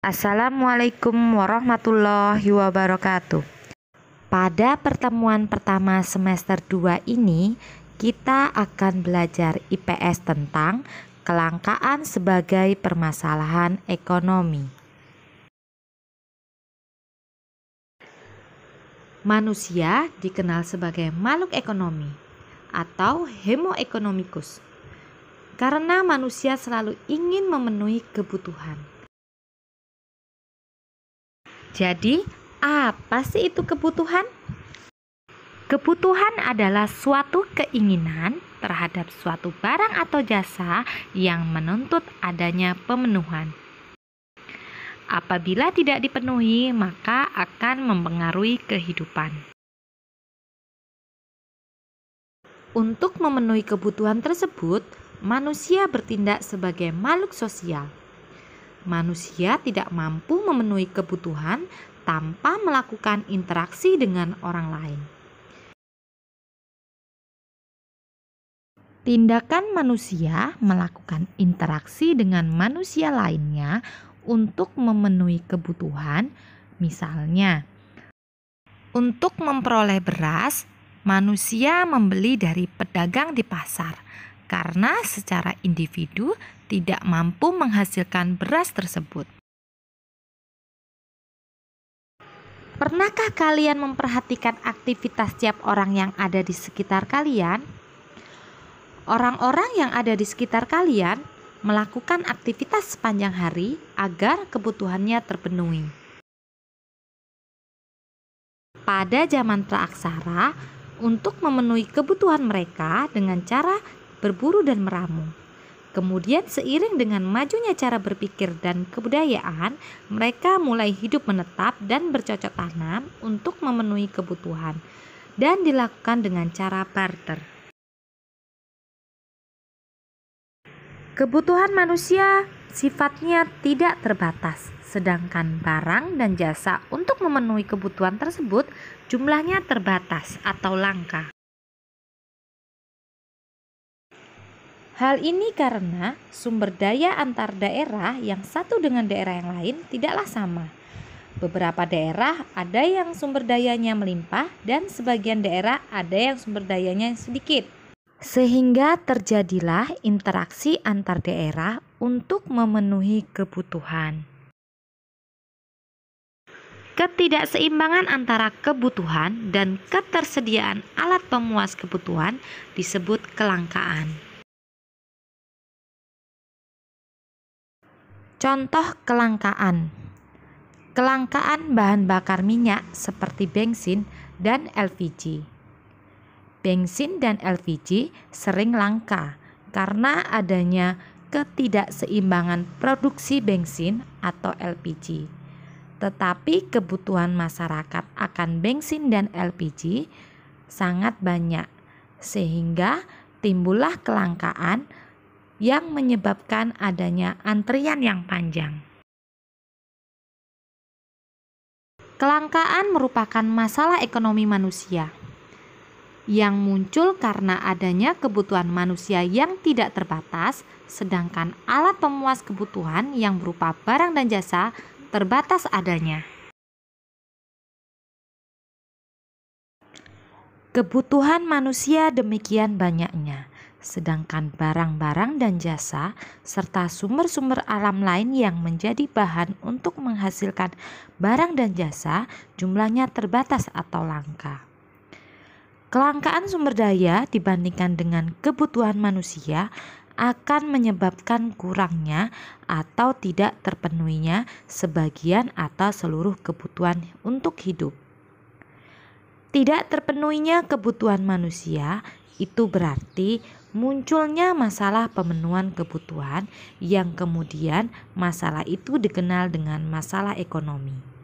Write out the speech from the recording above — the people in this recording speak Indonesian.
Assalamualaikum warahmatullahi wabarakatuh. Pada pertemuan pertama semester 2 ini, kita akan belajar IPS tentang kelangkaan sebagai permasalahan ekonomi. Manusia dikenal sebagai makhluk ekonomi atau Homo economicus karena manusia selalu ingin memenuhi kebutuhan. Jadi, apa sih itu kebutuhan? Kebutuhan adalah suatu keinginan terhadap suatu barang atau jasa yang menuntut adanya pemenuhan. Apabila tidak dipenuhi, maka akan mempengaruhi kehidupan. Untuk memenuhi kebutuhan tersebut, manusia bertindak sebagai makhluk sosial. Manusia tidak mampu memenuhi kebutuhan tanpa melakukan interaksi dengan orang lain. Tindakan manusia melakukan interaksi dengan manusia lainnya untuk memenuhi kebutuhan, misalnya, untuk memperoleh beras, manusia membeli dari pedagang di pasar karena secara individu tidak mampu menghasilkan beras tersebut. Pernahkah kalian memperhatikan aktivitas setiap orang yang ada di sekitar kalian? Orang-orang yang ada di sekitar kalian melakukan aktivitas sepanjang hari agar kebutuhannya terpenuhi. Pada zaman praaksara, untuk memenuhi kebutuhan mereka dengan cara berburu dan meramu. Kemudian seiring dengan majunya cara berpikir dan kebudayaan, mereka mulai hidup menetap dan bercocok tanam untuk memenuhi kebutuhan dan dilakukan dengan cara barter. Kebutuhan manusia sifatnya tidak terbatas, sedangkan barang dan jasa untuk memenuhi kebutuhan tersebut jumlahnya terbatas atau langka. Hal ini karena sumber daya antar daerah yang satu dengan daerah yang lain tidaklah sama. Beberapa daerah ada yang sumber dayanya melimpah dan sebagian daerah ada yang sumber dayanya sedikit. Sehingga terjadilah interaksi antar daerah untuk memenuhi kebutuhan. Ketidakseimbangan antara kebutuhan dan ketersediaan alat pemuas kebutuhan disebut kelangkaan. Contoh kelangkaan. Kelangkaan bahan bakar minyak seperti bensin dan LPG. Bensin dan LPG sering langka karena adanya ketidakseimbangan produksi bensin atau LPG. Tetapi kebutuhan masyarakat akan bensin dan LPG sangat banyak, sehingga timbullah kelangkaan yang menyebabkan adanya antrian yang panjang. Kelangkaan merupakan masalah ekonomi manusia yang muncul karena adanya kebutuhan manusia yang tidak terbatas, sedangkan alat pemuas kebutuhan yang berupa barang dan jasa terbatas adanya. Kebutuhan manusia demikian banyaknya, sedangkan barang-barang dan jasa serta sumber-sumber alam lain yang menjadi bahan untuk menghasilkan barang dan jasa jumlahnya terbatas atau langka. Kelangkaan sumber daya dibandingkan dengan kebutuhan manusia akan menyebabkan kurangnya atau tidak terpenuhinya sebagian atau seluruh kebutuhan untuk hidup. Tidak terpenuhinya kebutuhan manusia itu berarti munculnya masalah pemenuhan kebutuhan yang kemudian masalah itu dikenal dengan masalah ekonomi.